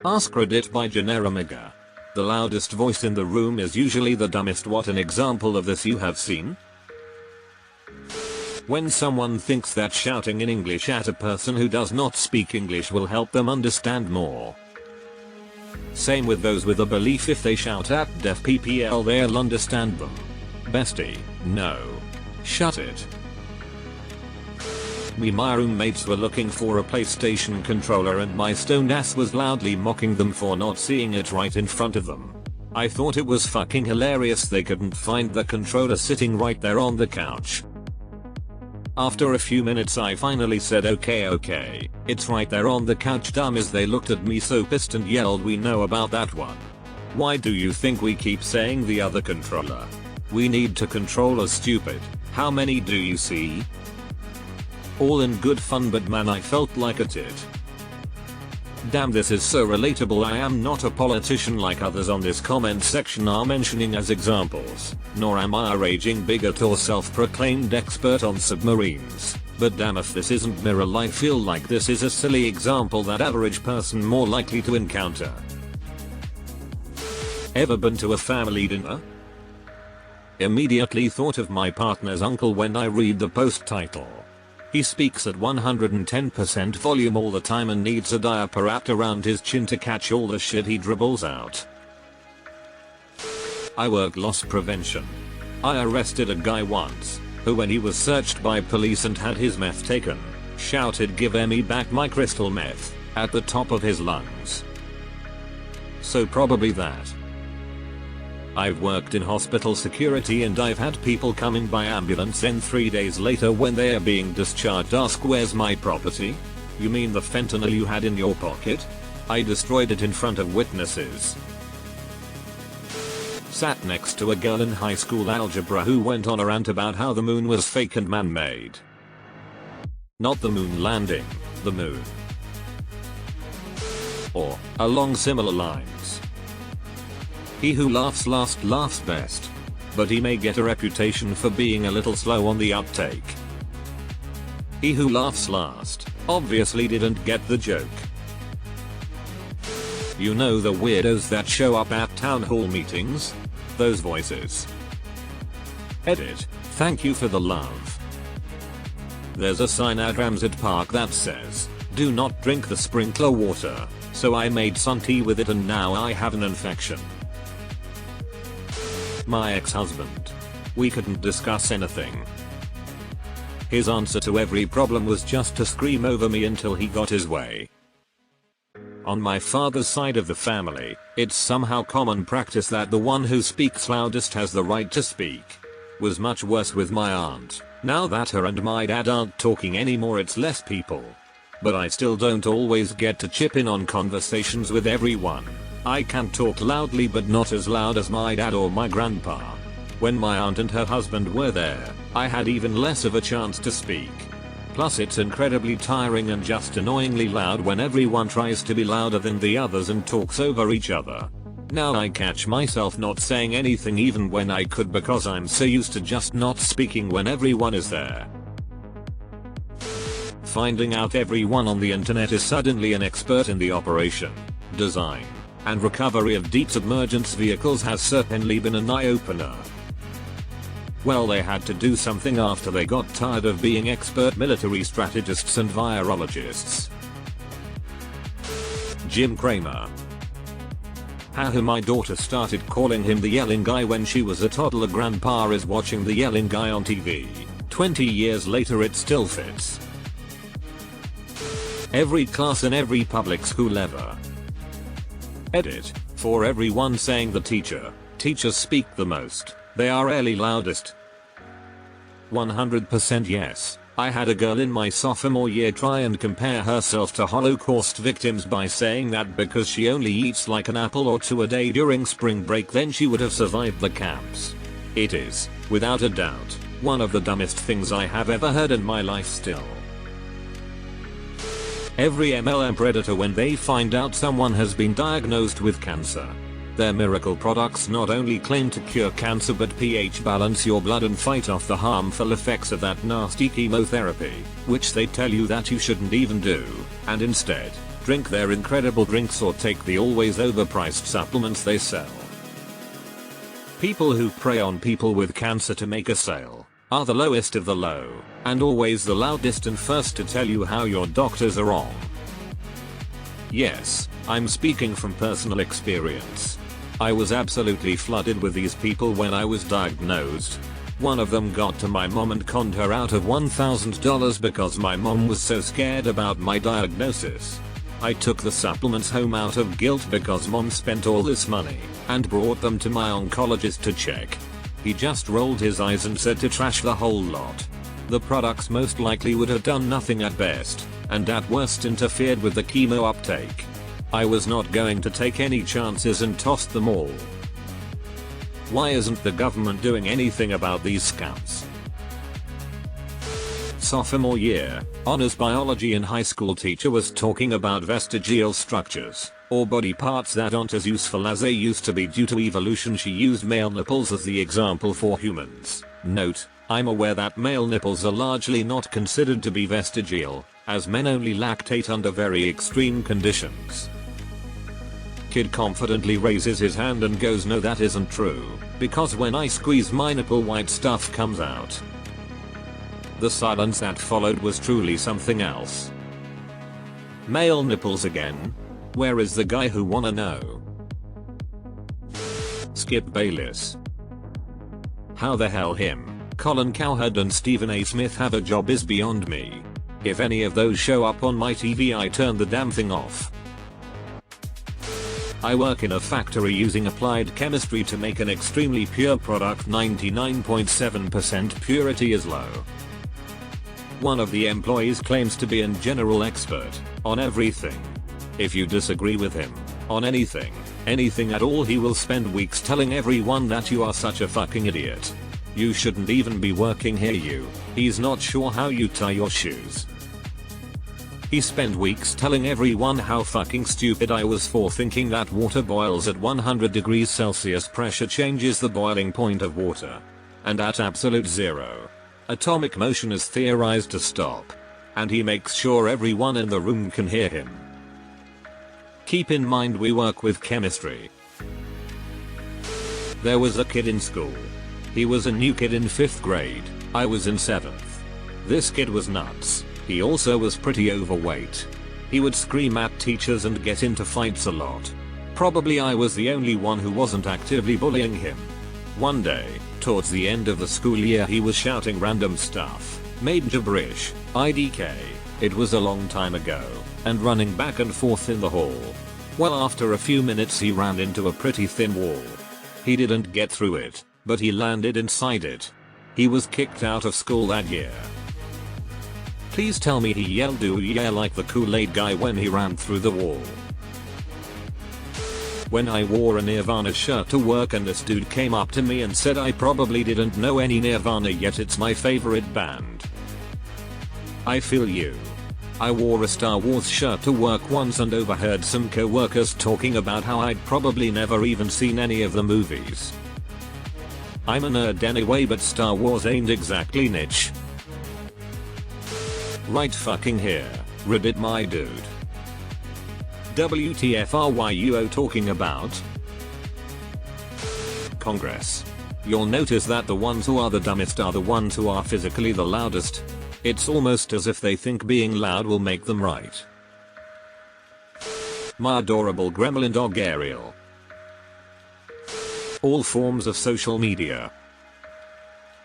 AskReddit by Generamiga. The loudest voice in the room is usually the dumbest. What an example of this you have seen? When someone thinks that shouting in English at a person who does not speak English will help them understand more. Same with those with a belief if they shout at deaf people they'll understand them. Bestie, no. Shut it. My roommates were looking for a PlayStation controller and my stoned ass was loudly mocking them for not seeing it right in front of them. I thought it was fucking hilarious they couldn't find the controller sitting right there on the couch. After a few minutes I finally said okay, it's right there on the couch dummies. They looked at me so pissed and yelled, we know about that one. Why do you think we keep saying the other controller? We need to control us, stupid. How many do you see? All in good fun, but man I felt like a tit. Damn, this is so relatable. I am not a politician like others on this comment section are mentioning as examples, nor am I a raging bigot or self-proclaimed expert on submarines, but damn if this isn't mirror. I feel like this is a silly example that average person more likely to encounter. Ever been to a family dinner? Immediately thought of my partner's uncle when I read the post title. He speaks at 110% volume all the time and needs a diaper wrapped around his chin to catch all the shit he dribbles out. I work loss prevention. I arrested a guy once, who when he was searched by police and had his meth taken, shouted "Give me back my crystal meth" at the top of his lungs. So probably that. I've worked in hospital security and I've had people coming by ambulance and 3 days later when they are being discharged ask, "Where's my property? You mean the fentanyl you had in your pocket? I destroyed it in front of witnesses." Sat next to a girl in high school algebra who went on a rant about how the moon was fake and man-made. Not the moon landing, the moon. Or, along similar lines. He who laughs last laughs best. But he may get a reputation for being a little slow on the uptake. He who laughs last obviously didn't get the joke. You know the weirdos that show up at town hall meetings? Those voices. Edit. Thank you for the love. There's a sign at Ramsat Park that says, "Do not drink the sprinkler water," so I made sun tea with it and now I have an infection. My ex-husband. We couldn't discuss anything. His answer to every problem was just to scream over me until he got his way. On my father's side of the family, it's somehow common practice that the one who speaks loudest has the right to speak. Was much worse with my aunt. Now that her and my dad aren't talking anymore, it's less people. But I still don't always get to chip in on conversations with everyone. I can talk loudly but not as loud as my dad or my grandpa. When my aunt and her husband were there, I had even less of a chance to speak. Plus it's incredibly tiring and just annoyingly loud when everyone tries to be louder than the others and talks over each other. Now I catch myself not saying anything even when I could because I'm so used to just not speaking when everyone is there. Finding out everyone on the internet is suddenly an expert in the operation, design, and recovery of deep submergence vehicles has certainly been an eye-opener. Well, they had to do something after they got tired of being expert military strategists and virologists. Jim Cramer. How my daughter started calling him the yelling guy when she was a toddler. Grandpa is watching the yelling guy on TV. 20 years later it still fits. Every class in every public school ever. Edit. For everyone saying the teachers speak the most, they are really loudest. 100% yes. I had a girl in my sophomore year try and compare herself to Holocaust victims by saying that because she only eats like an apple or two a day during spring break then she would have survived the camps. It is, without a doubt, one of the dumbest things I have ever heard in my life still. Every MLM predator when they find out someone has been diagnosed with cancer. Their miracle products not only claim to cure cancer but pH balance your blood and fight off the harmful effects of that nasty chemotherapy, which they tell you that you shouldn't even do, and instead, drink their incredible drinks or take the always overpriced supplements they sell. People who prey on people with cancer to make a sale are the lowest of the low, and always the loudest and first to tell you how your doctors are wrong. Yes, I'm speaking from personal experience. I was absolutely flooded with these people when I was diagnosed. One of them got to my mom and conned her out of $1,000 because my mom was so scared about my diagnosis. I took the supplements home out of guilt because mom spent all this money, and brought them to my oncologist to check. He just rolled his eyes and said to trash the whole lot. The products most likely would have done nothing at best, and at worst interfered with the chemo uptake. I was not going to take any chances and tossed them all. Why isn't the government doing anything about these scams? Sophomore year, honors biology in high school teacher was talking about vestigial structures, or body parts that aren't as useful as they used to be due to evolution. She used male nipples as the example for humans. Note, I'm aware that male nipples are largely not considered to be vestigial, as men only lactate under very extreme conditions. Kid confidently raises his hand and goes, no, that isn't true, because when I squeeze my nipple white stuff comes out. The silence that followed was truly something else. Male nipples again? Where is the guy who wanna know? Skip Bayless. How the hell him, Colin Cowherd and Stephen A. Smith have a job is beyond me. If any of those show up on my TV, I turn the damn thing off. I work in a factory using applied chemistry to make an extremely pure product. 99.7% purity is low. One of the employees claims to be a general expert on everything. If you disagree with him on anything at all, he will spend weeks telling everyone that you are such a fucking idiot. You shouldn't even be working here. He's not sure how you tie your shoes. He spent weeks telling everyone how fucking stupid I was for thinking that water boils at 100 degrees Celsius. Pressure changes the boiling point of water. And at absolute zero, atomic motion is theorized to stop. And he makes sure everyone in the room can hear him. Keep in mind we work with chemistry. There was a kid in school. He was a new kid in 5th grade. I was in 7th. This kid was nuts. He also was pretty overweight. He would scream at teachers and get into fights a lot. Probably I was the only one who wasn't actively bullying him. One day, towards the end of the school year, he was shouting random stuff, made gibberish, IDK, it was a long time ago, and running back and forth in the hall. Well, after a few minutes he ran into a pretty thin wall. He didn't get through it, but he landed inside it. He was kicked out of school that year. Please tell me he yelled "ooh yeah" like the Kool-Aid guy when he ran through the wall. When I wore a Nirvana shirt to work and this dude came up to me and said I probably didn't know any Nirvana yet it's my favorite band. I feel you. I wore a Star Wars shirt to work once and overheard some co-workers talking about how I'd probably never even seen any of the movies. I'm a nerd anyway, but Star Wars ain't exactly niche. Right fucking here, Reddit my dude. WTF are you talking about? Congress. You'll notice that the ones who are the dumbest are the ones who are physically the loudest. It's almost as if they think being loud will make them right. My adorable gremlin dog Ariel. All forms of social media.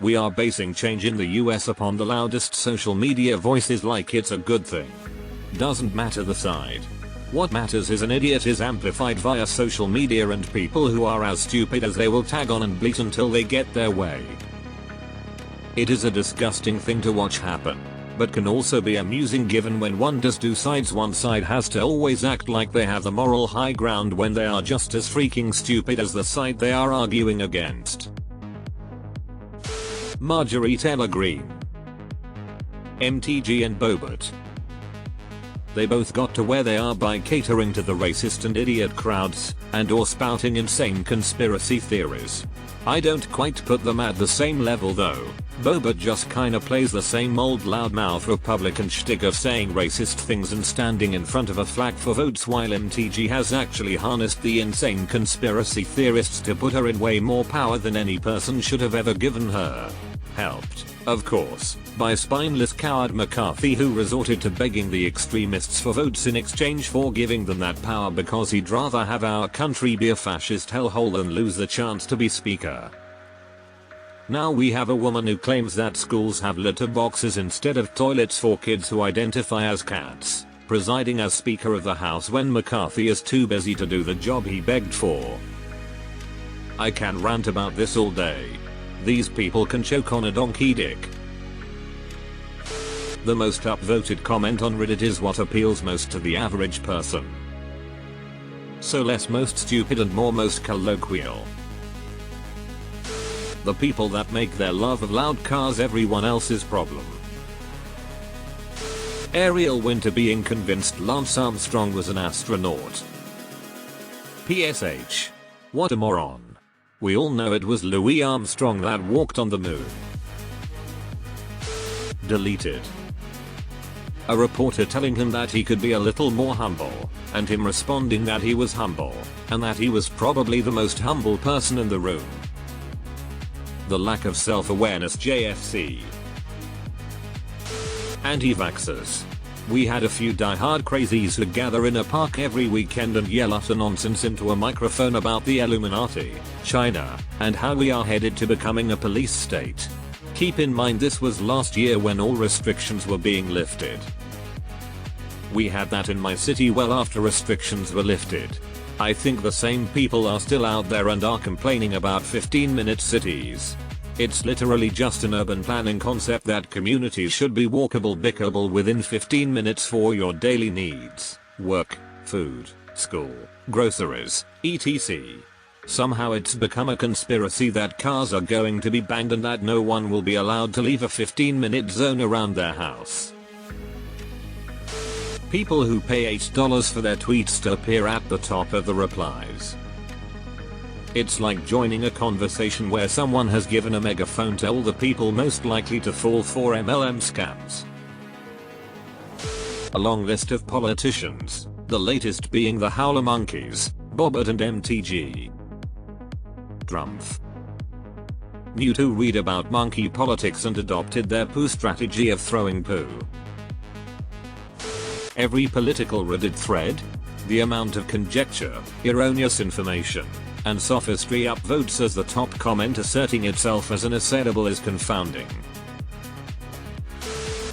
We are basing change in the US upon the loudest social media voices like it's a good thing. Doesn't matter the side. What matters is an idiot is amplified via social media and people who are as stupid as they will tag on and bleat until they get their way. It is a disgusting thing to watch happen, but can also be amusing given when one does do sides. One side has to always act like they have the moral high ground when they are just as freaking stupid as the side they are arguing against. Marjorie Taylor Greene. MTG and Bobert. They both got to where they are by catering to the racist and idiot crowds, and or spouting insane conspiracy theories. I don't quite put them at the same level though. Boba just kinda plays the same old loudmouth Republican shtick of saying racist things and standing in front of a flag for votes, while MTG has actually harnessed the insane conspiracy theorists to put her in way more power than any person should have ever given her. Helped, of course, by spineless coward McCarthy, who resorted to begging the extremists for votes in exchange for giving them that power because he'd rather have our country be a fascist hellhole than lose the chance to be speaker. Now we have a woman who claims that schools have litter boxes instead of toilets for kids who identify as cats, presiding as Speaker of the House when McCarthy is too busy to do the job he begged for. I can rant about this all day. These people can choke on a donkey dick. The most upvoted comment on Reddit is what appeals most to the average person. So less most stupid and more most colloquial. The people that make their love of loud cars everyone else's problem. Ariel Winter being convinced Lance Armstrong was an astronaut. PSH. What a moron. We all know it was Louis Armstrong that walked on the moon. Deleted. A reporter telling him that he could be a little more humble, and him responding that he was humble, and that he was probably the most humble person in the room. The lack of self-awareness JFC. Anti-vaxxers. We had a few die-hard crazies who gather in a park every weekend and yell utter nonsense into a microphone about the Illuminati, China, and how we are headed to becoming a police state. Keep in mind this was last year when all restrictions were being lifted. We had that in my city well after restrictions were lifted. I think the same people are still out there and are complaining about 15-minute cities. It's literally just an urban planning concept that communities should be walkable, bickable within 15 minutes for your daily needs, work, food, school, groceries, etc. Somehow it's become a conspiracy that cars are going to be banned and that no one will be allowed to leave a 15-minute zone around their house. People who pay $8 for their tweets to appear at the top of the replies. It's like joining a conversation where someone has given a megaphone to all the people most likely to fall for MLM scams. A long list of politicians, the latest being the Howler Monkeys, Bobbert and MTG. Drumpf. New to read about monkey politics and adopted their poo strategy of throwing poo. Every political Reddit thread, the amount of conjecture, erroneous information, and sophistry upvotes as the top comment asserting itself as an assailable is confounding.